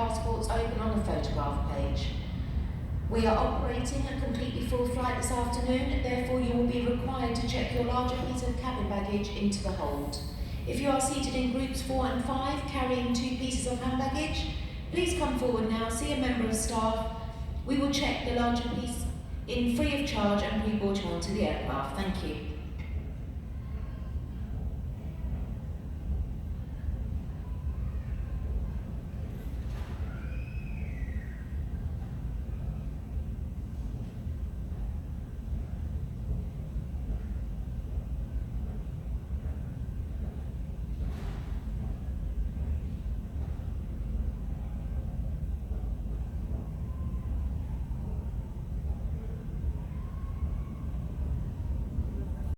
passports open on the photograph page. We are operating a completely full flight this afternoon, therefore you will be required to check your larger piece of cabin baggage into the hold. If you are seated in groups 4 and 5 carrying 2 pieces of hand baggage, please come forward now, see a member of staff. We will check the larger piece in free of charge and pre-board you onto the aircraft. Thank you.